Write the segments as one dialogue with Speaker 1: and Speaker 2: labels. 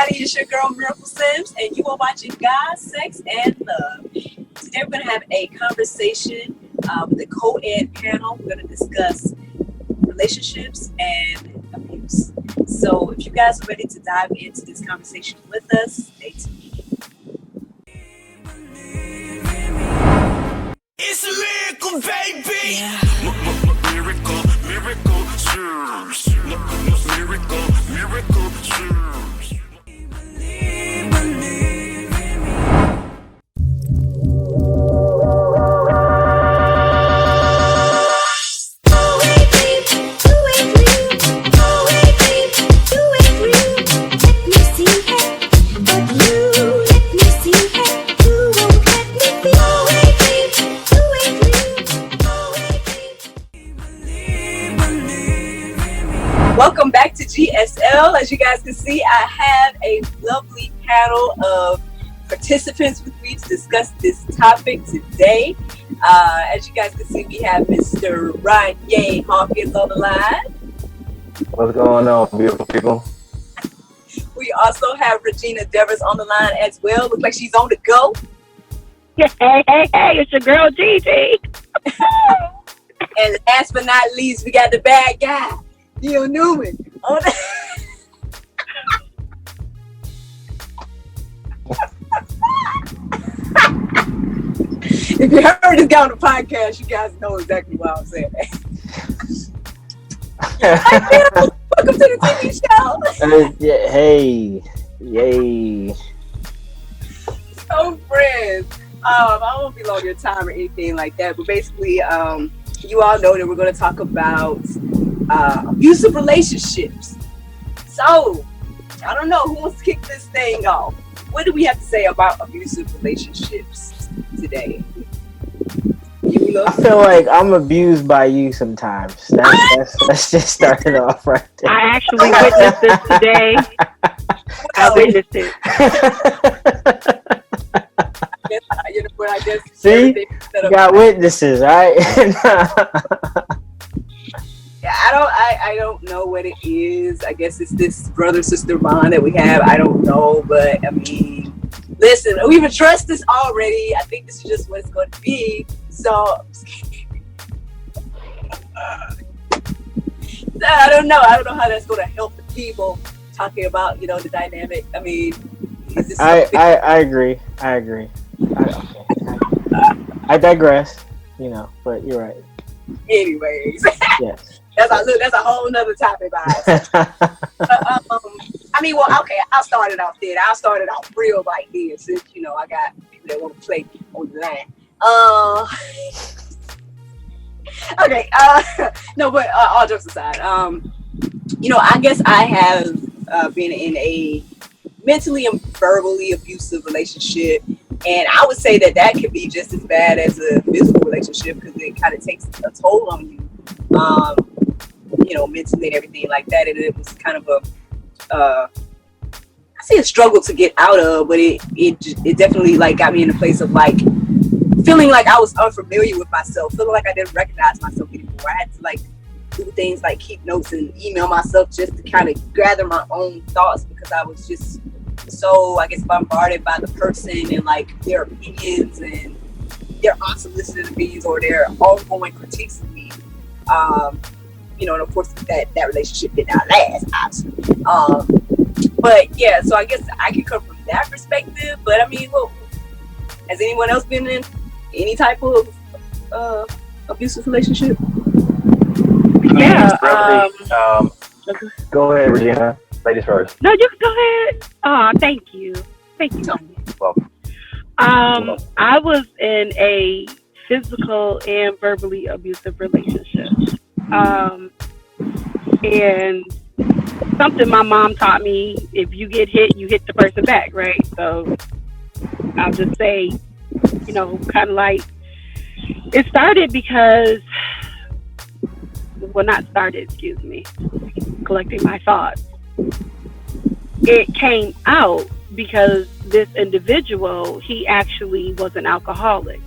Speaker 1: everybody. It's your girl Miracle Sims, and you are watching God, Sex, and Love. Today we're going to have a conversation with a co-ed panel. We're going to discuss relationships and abuse. So if you guys are ready to dive into this conversation with us, stay tuned.
Speaker 2: It's a miracle, baby.
Speaker 1: Yeah.
Speaker 2: Miracle, miracle, serves. Miracle, miracle, serves.
Speaker 1: Welcome back to GSL. As you guys can see, I have a lovely panel of participants with me to discuss this topic today. As you guys can see, we have Mr. Ryan Hawkins on the line.
Speaker 3: What's going on, beautiful people?
Speaker 1: We also have Regina Devers on the line as well. Looks like she's on the go.
Speaker 4: Hey, it's your girl Gigi.
Speaker 1: And last but not least, we got the bad guy, Neil Newman. On the If you heard this guy on the podcast, you guys know exactly why I'm saying that. Welcome to the TV show.
Speaker 3: Hey, yay.
Speaker 1: So friends, I won't be long your time or anything like that, but basically, you all know that we're going to talk about abusive relationships. So, I don't know who wants to kick this thing off. What do we have to say about abusive relationships today?
Speaker 3: I feel like I'm abused by you sometimes. Let's just start it off right there.
Speaker 4: I actually witnessed this today. I witnessed it.
Speaker 1: I guess
Speaker 3: See, you got witnesses, right?
Speaker 1: Yeah, I don't know what it is. I guess it's this brother-sister bond that we have. I don't know, but I mean, listen, we've addressed this already. I think this is just what it's going to be. So, I don't know. I don't know how that's going to help the people talking about, the dynamic. I mean, is this
Speaker 3: I agree. I digress, but you're right.
Speaker 1: Anyways.
Speaker 3: Yes.
Speaker 1: That's a whole nother topic, guys. I mean, well, okay, I'll start it off then. I'll start it off real like this, since, I got people that want to play on the line. Okay, no, but all jokes aside, I guess I have been in a mentally and verbally abusive relationship, and I would say that could be just as bad as a physical relationship because it kind of takes a toll on you, mentally and everything like that. And it was kind of I say a struggle to get out of, but it definitely like got me in a place of like feeling like I was unfamiliar with myself, feeling like I didn't recognize myself anymore. I had to like do things like keep notes and email myself just to kind of gather my own thoughts because I was just so, I guess, bombarded by the person and like their opinions and their unsolicited opinions or their ongoing critiques of me. And of course that relationship did not last, obviously. But yeah, so I guess I can come from that perspective. But I mean, well, has anyone else been in any type of abusive relationship?
Speaker 4: Yeah.
Speaker 3: Go ahead, Regina. Ladies first.
Speaker 4: No, you can go ahead. Oh, thank you.
Speaker 3: Welcome.
Speaker 4: I was in a physical and verbally abusive relationship. And something my mom taught me, if you get hit, you hit the person back, right? So I'll just say, kind of like, it started because, collecting my thoughts. It came out because this individual, he actually was an alcoholic.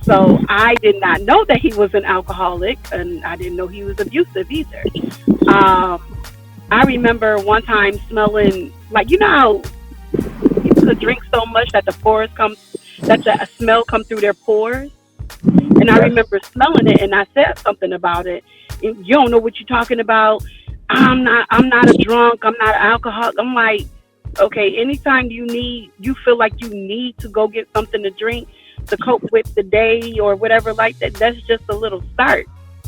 Speaker 4: So I did not know that he was an alcoholic, and I didn't know he was abusive either. I remember one time smelling like you know how people could drink so much that the pores come that the smell come through their pores. And I
Speaker 5: Yes.
Speaker 4: remember smelling it and I said something about it. And you don't know what you're talking about. I'm not a drunk, I'm not an alcoholic. I'm like, okay, anytime you feel like you need to go get something to drink to cope with the day or whatever like that, that's just a little start.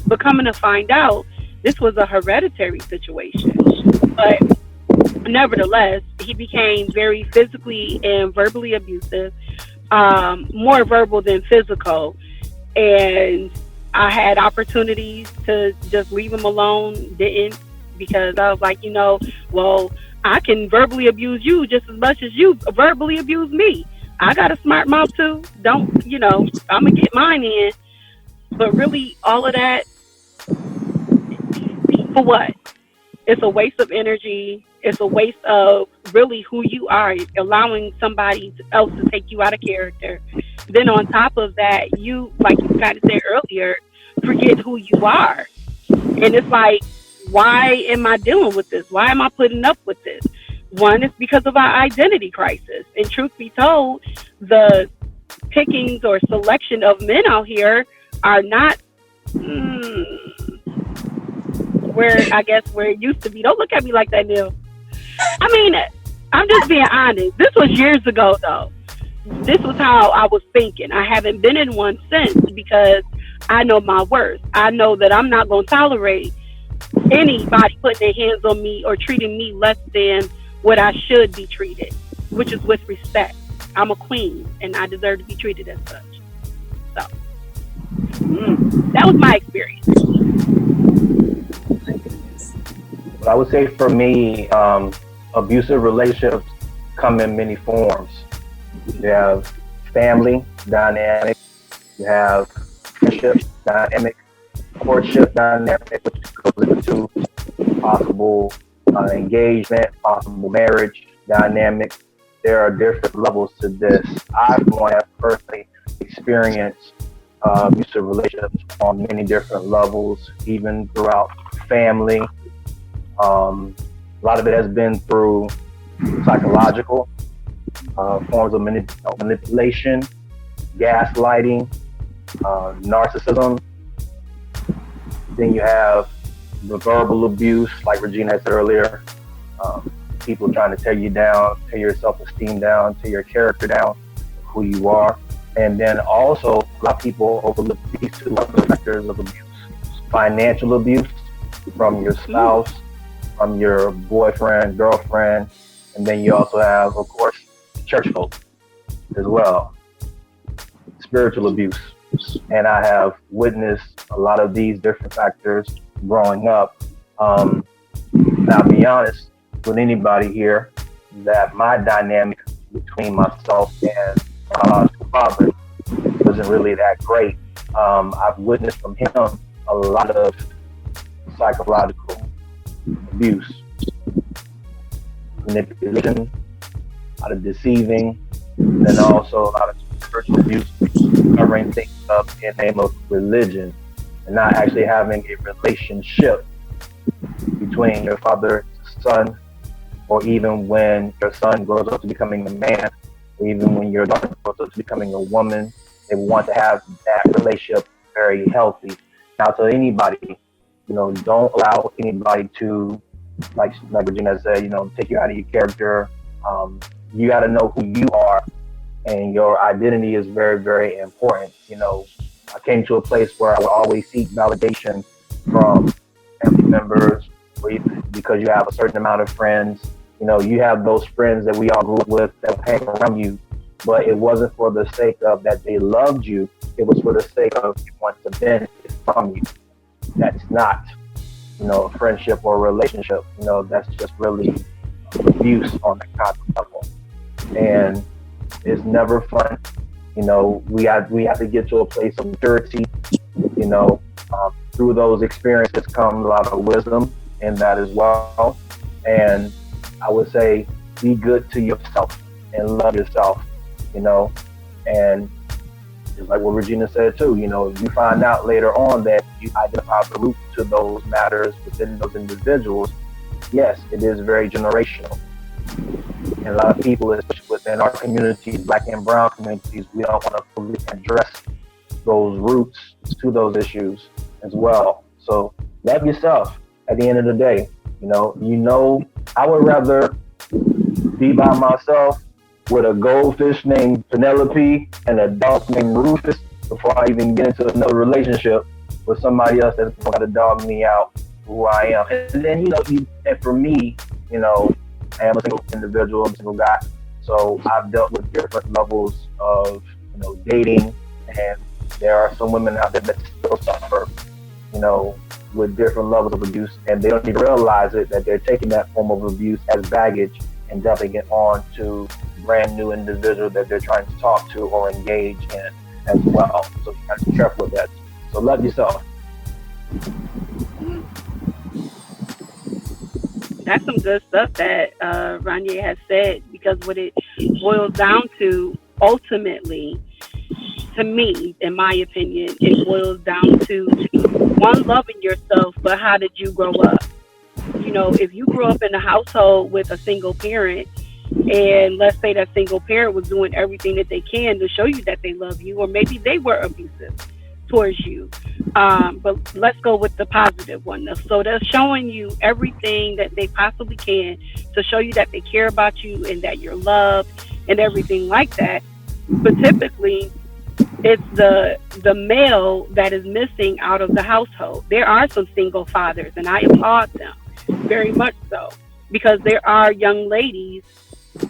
Speaker 4: But coming to find out, this was a hereditary situation. But nevertheless, he became very physically and verbally abusive, more verbal than physical. And I had opportunities to just leave him alone, didn't, because I was like, well, I can verbally abuse you just as much as you verbally abuse me. I got a smart mouth too. Don't, I'm gonna get mine in. But really, all of that for what? It's a waste of energy. It's a waste of really who you are, allowing somebody else to take you out of character. Then on top of that, you, like you kind of said earlier, forget who you are. And it's like, why am I dealing with this? Why am I putting up with this? One is because of our identity crisis. And truth be told, the pickings or selection of men out here are not where I guess where it used to be. Don't look at me like that, Neil. I mean, I'm just being honest. This was years ago, though. This was how I was thinking. I haven't been in one since because I know my worth. I know that I'm not going to tolerate anybody putting their hands on me or treating me less than what I should be treated, which is with respect. I'm a queen and I deserve to be treated as such. So that was my experience.
Speaker 5: But I would say for me, abusive relationships come in many forms. You have family dynamic, you have friendship dynamic, courtship dynamic, which goes into possible engagement, possible marriage dynamic. There are different levels to this. I, for one, have personally experienced abusive relationships on many different levels, even throughout family. A lot of it has been through psychological forms of manipulation, gaslighting, narcissism. Then you have the verbal abuse, like Regina said earlier. People trying to tear you down, tear your self-esteem down, tear your character down, who you are. And then also, a lot of people overlook these two other factors of abuse. Financial abuse from your spouse, from your boyfriend, girlfriend, and then you also have, of course, church folk as well. Spiritual abuse. And I have witnessed a lot of these different factors growing up. Now, I'll be honest with anybody here that my dynamic between myself and my biological father wasn't really that great. I've witnessed from him a lot of psychological abuse, manipulation, a lot of deceiving, and also a lot of spiritual abuse, covering things up in the name of religion and not actually having a relationship between your father and son, or even when your son grows up to becoming a man, or even when your daughter grows up to becoming a woman. They want to have that relationship very healthy. Now, to anybody, don't allow anybody to, like Regina said, take you out of your character. You got to know who you are, and your identity is very, very important. I came to a place where I would always seek validation from family members, or even because you have a certain amount of friends. You have those friends that we all grew up with that hang around you, but it wasn't for the sake of that they loved you. It was for the sake of you want to benefit from you. That's not, a friendship or a relationship. That's just really abuse on the concept level, and it's never fun. We have to get to a place of maturity. Through those experiences comes a lot of wisdom in that as well. And I would say, be good to yourself and love yourself. And just like what Regina said too, you find out later on that you identify the root to those matters within those individuals, yes, it is very generational. And a lot of people, especially within our communities, black and brown communities, we don't want to fully address those roots to those issues as well. So love yourself at the end of the day. I would rather be by myself with a goldfish named Penelope and a dog named Rufus before I even get into another relationship with somebody else that's going to dog me out who I am. And then, and for me, I am a single individual, I'm a single guy. So I've dealt with different levels of, dating, and there are some women out there that still suffer, you know, with different levels of abuse, and they don't even realize it, that they're taking that form of abuse as baggage and dumping it on to brand new individual that they're trying to talk to or engage in as well. So you gotta be careful with that. So love yourself.
Speaker 4: That's some good stuff that Ranye has said, because what it boils down to ultimately, to me, in my opinion, it boils down to one, loving yourself, but how did you grow up? If you grew up in a household with a single parent, and let's say that single parent was doing everything that they can to show you that they love you, or maybe they were abusive towards you. But let's go with the positive one. So they're showing you everything that they possibly can to show you that they care about you and that you're loved and everything like that. But typically, it's the male that is missing out of the household. There are some single fathers, and I applaud them very much so, because there are young ladies,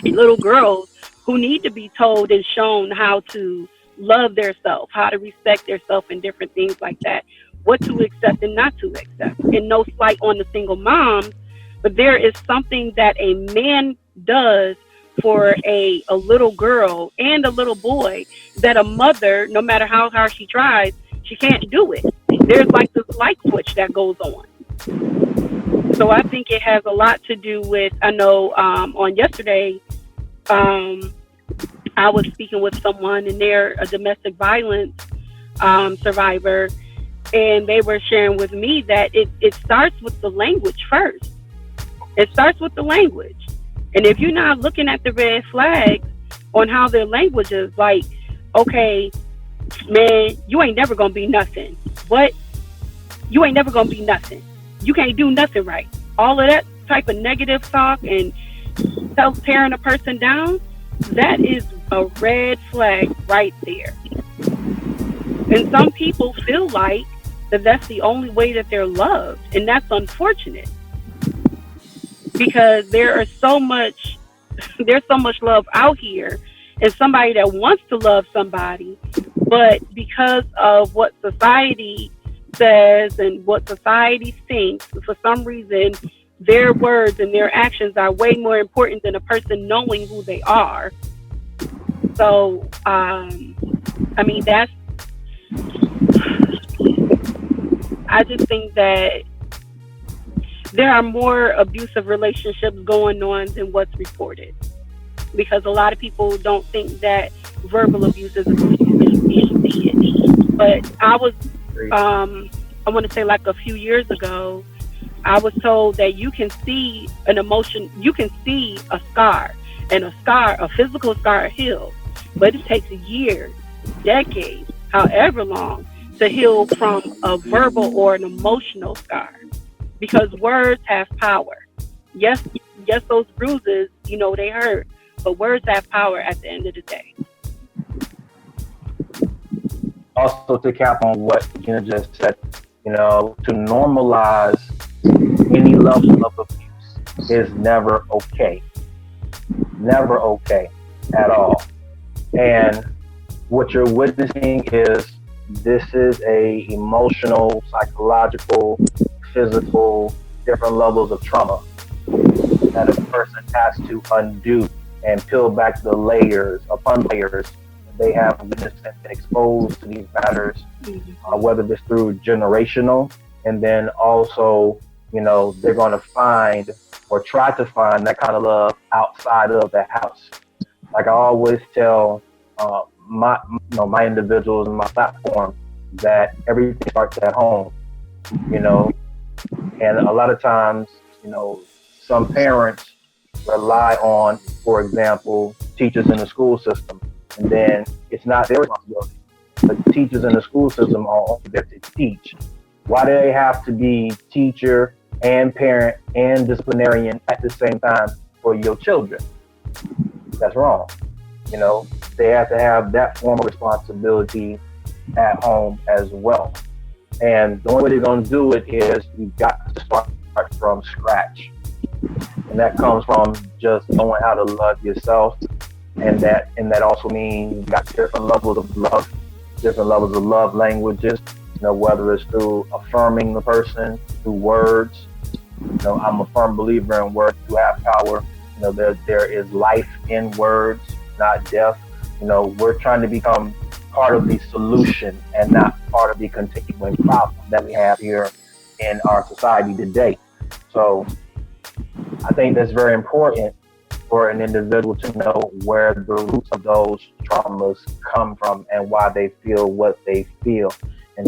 Speaker 4: little girls, who need to be told and shown how to love their self, how to respect their self, and different things like that, what to accept and not to accept. And no slight on the single moms, but there is something that a man does for a little girl and a little boy that a mother, no matter how hard she tries, she can't do it. There's like this light switch that goes on. So I think it has a lot to do with, I know on yesterday, I was speaking with someone, and they're a domestic violence survivor, and they were sharing with me that it starts with the language first. It starts with the language. And if you're not looking at the red flags on how their language is, like, okay, man, you ain't never going to be nothing. What? You ain't never going to be nothing. You can't do nothing right. All of that type of negative talk and tearing a person down, that is a red flag right there. And some people feel like that's the only way that they're loved, and that's unfortunate, because there's so much love out here, and somebody that wants to love somebody, but because of what society says and what society thinks, for some reason their words and their actions are way more important than a person knowing who they are. So I just think that there are more abusive relationships going on than what's reported, because a lot of people don't think that verbal abuse is abuse. But I was, I want to say like a few years ago, I was told that you can see an emotion, you can see a scar, and a physical scar heals, but it takes years, decades, however long, to heal from a verbal or an emotional scar, because words have power. Yes, those bruises, they hurt, but words have power at the end of the day.
Speaker 5: Also, to cap on what Gina just said, to normalize any level of abuse is never okay. Never okay at all. And what you're witnessing is, this is a emotional, psychological, physical, different levels of trauma that a person has to undo and peel back the layers upon layers. They have witnessed and been exposed to these matters, whether it's through generational, and then also, they're going to find or try to find that kind of love outside of the house. Like I always tell my individuals in my platform, that everything starts at home, and a lot of times, some parents rely on, for example, teachers in the school system, and then it's not their responsibility. The teachers in the school system are only there to teach. Why do they have to be teacher and parent and disciplinarian at the same time for your children? That's wrong. You know, they have to have that form of responsibility at home as well. And the only way they're going to do it is you've got to start from scratch. And that comes from just knowing how to love yourself. And that also means you've got different levels of love languages, you know, whether it's through affirming the person, through words. You know, I'm a firm believer in words do have power. You know, there is life in words, not death. You know, we're trying to become part of the solution and not part of the continuing problem that we have here in our society today. So I think that's very important for an individual to know where the roots of those traumas come from and why they feel what they feel, and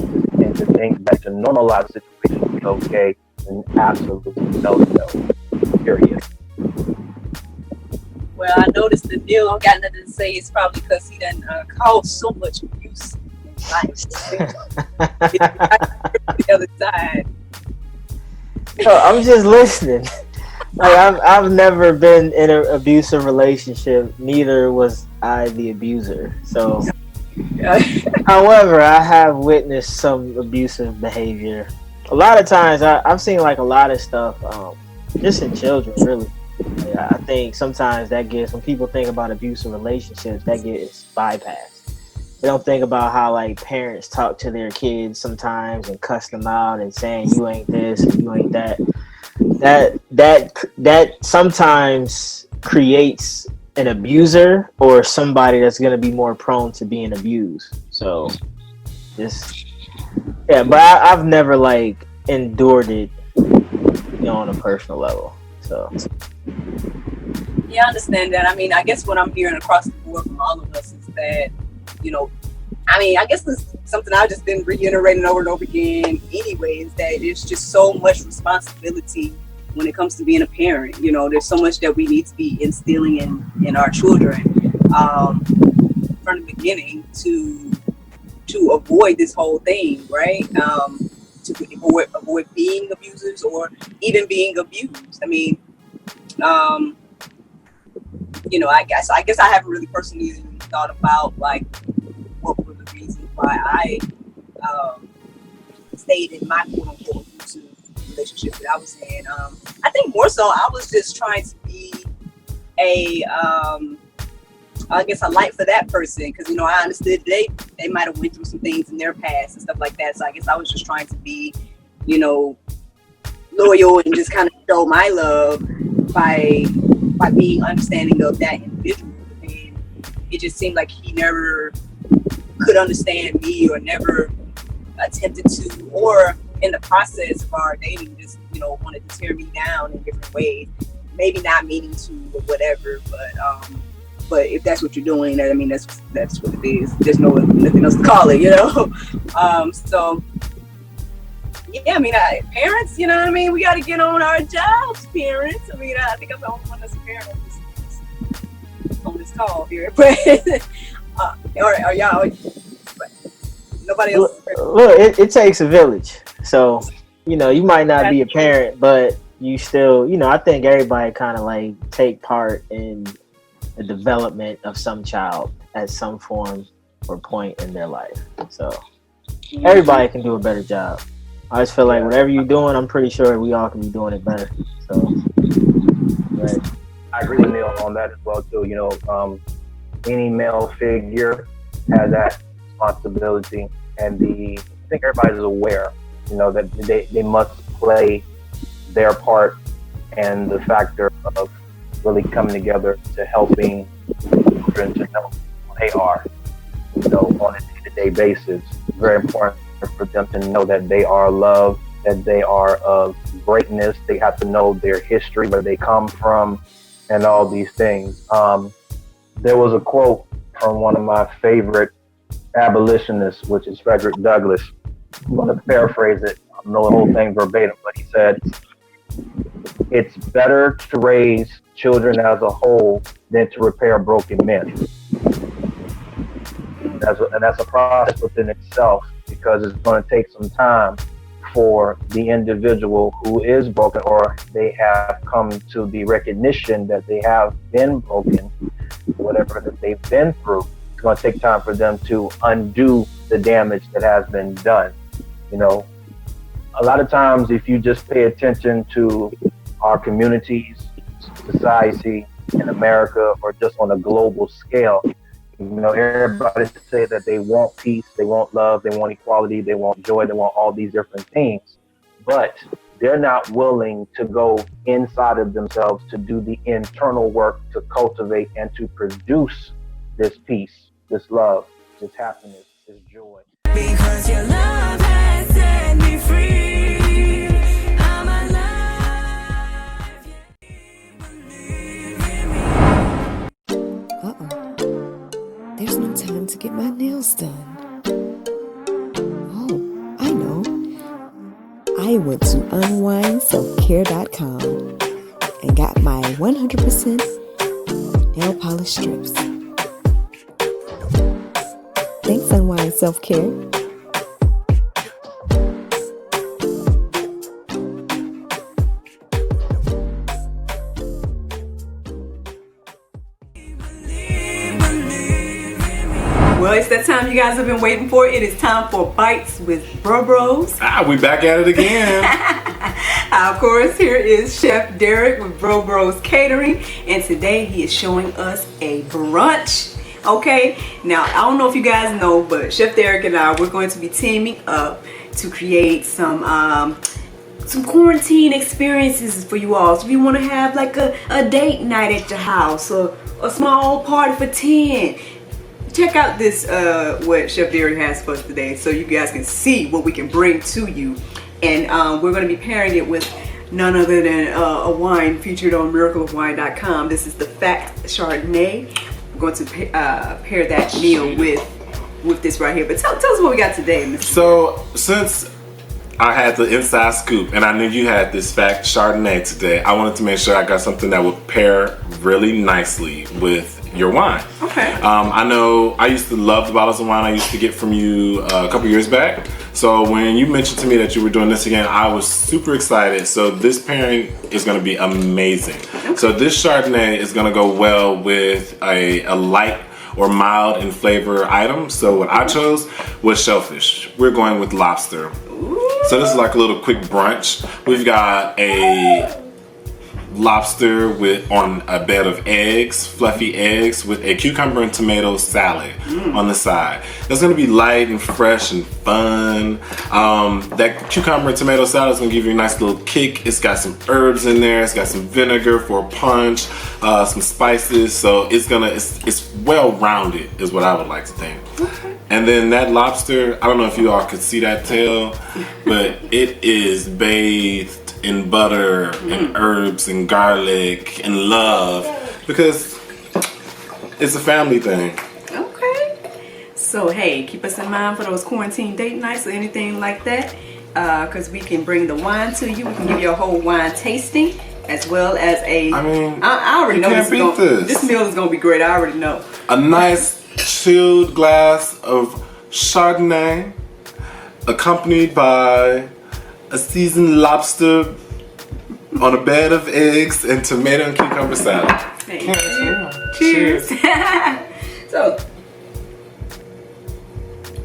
Speaker 5: to think that to normalize the situation is okay, and absolutely no, period.
Speaker 1: Well, I noticed that Neil don't got nothing to say. It's probably because he done caused so much abuse in his life. The other side.
Speaker 3: No, I'm just listening. Like I've never been in an abusive relationship. Neither was I the abuser. So, however, I have witnessed some abusive behavior. A lot of times, I've seen like a lot of stuff, just in children, really. Yeah, I think sometimes that gets, when people think about abusive relationships, that gets bypassed. They don't think about how like parents talk to their kids sometimes and cuss them out and saying you ain't this and you ain't that. That sometimes creates an abuser or somebody that's going to be more prone to being abused. So just, yeah, but I've never like endured it, you know, on a personal level. So
Speaker 1: yeah, I understand that. I mean, I guess what I'm hearing across the board from all of us is that, you know, I mean, I guess this is something I've just been reiterating over and over again anyway, is that there's just so much responsibility when it comes to being a parent. You know, there's so much that we need to be instilling in our children from the beginning to avoid this whole thing, right? To avoid being abusers or even being abused. I mean, you know, I guess I haven't really personally thought about like what were the reasons why I stayed in my quote unquote abusive relationship that I was in. I think more so I was just trying to be I guess a light for that person, because, you know, I understood they might have went through some things in their past and stuff like that. So I guess I was just trying to be, you know, loyal and just kind of show my love by being understanding of that individual. And it just seemed like he never could understand me or never attempted to, or in the process of our dating just, you know, wanted to tear me down in different ways. Maybe not meaning to or whatever, but if that's what you're doing, I mean, that's what it is. There's nothing else to call it, you know. So yeah, I mean, parents, you know what I mean? We got to get on our jobs, parents. I mean, I think I'm the only one that's a parent on this call here, but are y'all? Nobody else.
Speaker 3: Look, it takes a village. So, you know, you might not be a parent, but you still, you know, I think everybody kind of like take part in the development of some child at some form or point in their life. So everybody can do a better job. I just feel like whatever you're doing, I'm pretty sure we all can be doing it better. So, right.
Speaker 5: I agree with Neil on that as well too. You know, any male figure has that responsibility, and I think everybody's aware, you know, that they must play their part and the factor of really coming together to helping children to know who they are, you know, on a day-to-day basis. It's very important for them to know that they are loved, that they are of greatness. They have to know their history, where they come from, and all these things. There was a quote from one of my favorite abolitionists, which is Frederick Douglass. I'm going to paraphrase it. I don't know the whole thing verbatim, but he said, it's better to raise children as a whole than to repair broken men. And that's a process within itself, because it's going to take some time for the individual who is broken, or they have come to the recognition that they have been broken, whatever that they've been through. It's going to take time for them to undo the damage that has been done. You know, a lot of times, if you just pay attention to our communities, society in America, or just on a global scale, you know, everybody say that they want peace, they want love, they want equality, they want joy, they want all these different things, but they're not willing to go inside of themselves to do the internal work to cultivate and to produce this peace, this love, this happiness, this joy.
Speaker 6: Because your love has set me free. I'm alive.
Speaker 7: There's no time to get my nails done. Oh, I know. I went to unwindselfcare.com and got my 100% nail polish strips. Thanks, Unwind Self Care.
Speaker 1: Well, it's that time you guys have been waiting for. It is time for Bites with Bro Bros.
Speaker 8: We back at it again.
Speaker 1: Of course, here is Chef Derek with Bro Bros Catering, and today he is showing us a brunch. Okay, now I don't know if you guys know, but Chef Derek and I, we're going to be teaming up to create some quarantine experiences for you all. So if you want to have like a date night at your house, or a small party for 10, check out this what Chef Derek has for us today, so you guys can see what we can bring to you. And we're going to be pairing it with none other than a wine featured on miracleofwine.com. This is the Fact Chardonnay. We're going to pair that meal with this right here. But tell us what we got today, Mr.
Speaker 8: So, since I had the inside scoop and I knew you had this Fact Chardonnay today, I wanted to make sure I got something that would pair really nicely with your wine.
Speaker 1: Okay.
Speaker 8: I know I used to love the bottles of wine I used to get from you a couple years back. So when you mentioned to me that you were doing this again, I was super excited. So this pairing is going to be amazing. Okay. So this Chardonnay is going to go well with a light or mild in flavor item. So what I chose was shellfish. We're going with lobster.
Speaker 1: Ooh.
Speaker 8: So this is like a little quick brunch. We've got a lobster on a bed of eggs, fluffy eggs, with a cucumber and tomato salad on the side. That's gonna be light and fresh and fun. That cucumber and tomato salad is gonna give you a nice little kick. It's got some herbs in there. It's got some vinegar for a punch, some spices. So it's well rounded, is what I would like to think.
Speaker 1: Okay.
Speaker 8: And then that lobster, I don't know if you all could see that tail, but it is bathed in butter and herbs and garlic and love, because it's a family thing.
Speaker 1: Okay. So hey, keep us in mind for those quarantine date nights or anything like that, because we can bring the wine to you. We can give you a whole wine tasting, as well as I already know this meal is gonna be great. I already know.
Speaker 8: A nice chilled glass of Chardonnay, accompanied by a seasoned lobster on a bed of eggs and tomato and cucumber salad.
Speaker 1: Hey, cheers. So,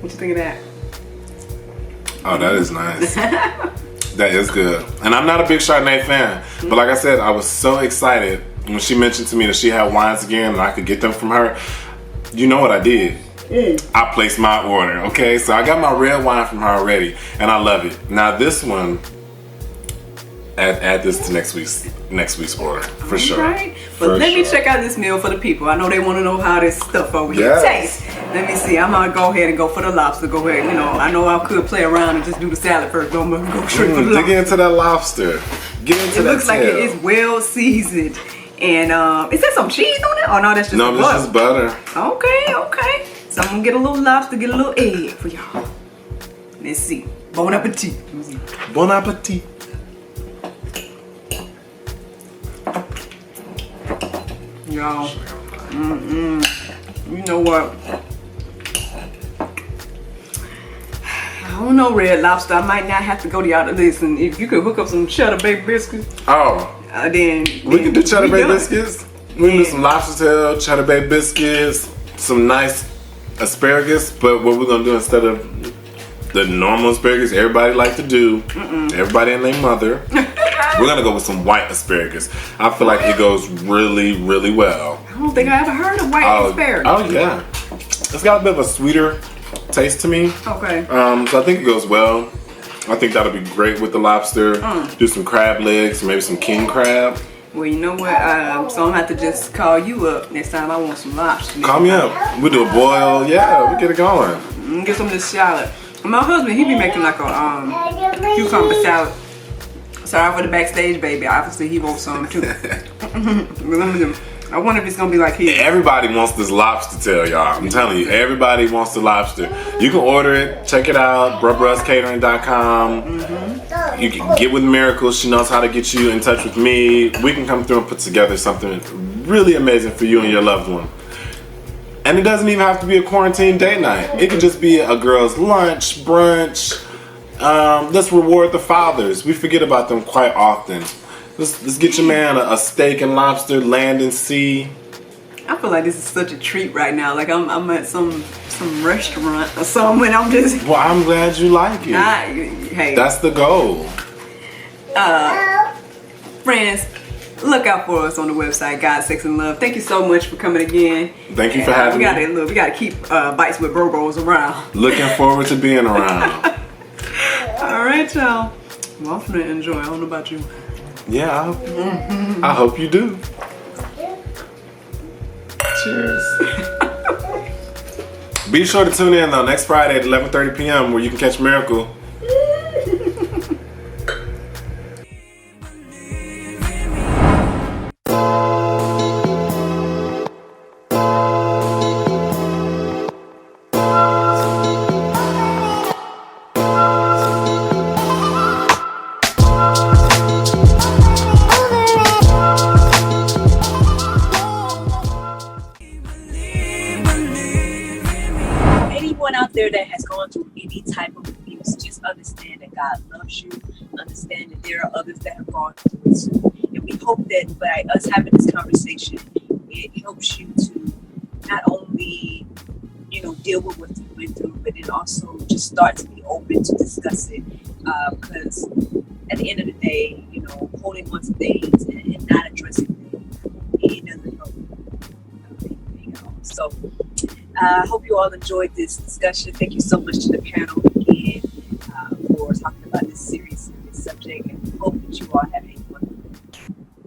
Speaker 1: what you think of that?
Speaker 8: Oh, that is nice. That is good. And I'm not a big Chardonnay fan, but like I said, I was so excited when she mentioned to me that she had wines again and I could get them from her. You know what I did? I placed my order, okay? So I got my red wine from her already, and I love it. Now this one, add this to next week's order, for sure.
Speaker 1: Right. But let me check out this meal for the people. I know they want to know how this stuff over here tastes. Let me see. I'm gonna go ahead and go for the lobster. Go ahead. You know, I know I could play around and just do the salad first. Go straight for the lobster.
Speaker 8: Dig into that lobster. Get into that.
Speaker 1: It looks like it is well seasoned. And is there some cheese on it? Oh no, that's just butter.
Speaker 8: No, this is butter.
Speaker 1: Okay. So I'm gonna get a little lobster, get a little egg for y'all. Let's see. Bon appetit.
Speaker 8: Bon appetit.
Speaker 1: Y'all, you know what? I don't know, Red Lobster. I might not have to go to y'all to listen. If you could hook up some cheddar bay biscuits, then
Speaker 8: we can do cheddar bay
Speaker 1: done.
Speaker 8: biscuits. We can do some lobster tail, cheddar bay biscuits, some nice asparagus. But what we're gonna do instead of the normal asparagus everybody like to do, everybody and their mother, we're gonna go with some white asparagus. I feel like it goes really, really well.
Speaker 1: I don't think I ever heard of white asparagus.
Speaker 8: Oh yeah, it's got a bit of a sweeter taste to me.
Speaker 1: Okay.
Speaker 8: So I think it goes well. I think that'll be great with the lobster. Do some crab legs, maybe some king crab.
Speaker 1: Well, you know what? So I'm gonna have to just call you up next time I want some lobster.
Speaker 8: Call me up. We do a boil. Yeah, we get it going.
Speaker 1: Get some of this salad. My husband, he be making like a cucumber salad. Sorry for the backstage, baby. Obviously, he wants some too. I wonder if it's gonna be like his.
Speaker 8: Everybody wants this lobster tail, y'all. I'm telling you, everybody wants the lobster. You can order it. Check it out. BruhBruhsCatering.com. You can get with Miracle. She knows how to get you in touch with me. We can come through and put together something really amazing for you and your loved one. And it doesn't even have to be a quarantine date night. It could just be a girl's lunch, brunch. Let's reward the fathers. We forget about them quite often. Let's get your man a steak and lobster, land and sea.
Speaker 1: I feel like this is such a treat right now. Like I'm at some restaurant or something. I'm just.
Speaker 8: Well, I'm glad you like it.
Speaker 1: Hey,
Speaker 8: that's the goal.
Speaker 1: Friends, look out for us on the website, God, Sex, and Love. Thank you so much for coming again.
Speaker 8: Thank you for having me.
Speaker 1: We gotta keep Bites with Bros around.
Speaker 8: Looking forward to being around.
Speaker 1: All right, y'all. Well, I'm gonna enjoy. I don't know about you.
Speaker 8: Yeah, I hope you do. Cheers. Be sure to tune in though next Friday at 11:30 p.m. where you can catch Miracle.
Speaker 1: That has gone through any type of abuse, just understand that God loves you. Understand that there are others that have gone through it too. And we hope that by us having this conversation, it helps you to not only, deal with what you went through, but then also just start to be open to discuss it. Because at the end of the day, holding on to things and not addressing things, it doesn't help anything else. So I hope you all enjoyed this discussion. Thank you so much to the panel again for talking about this serious subject, and hope that you all have a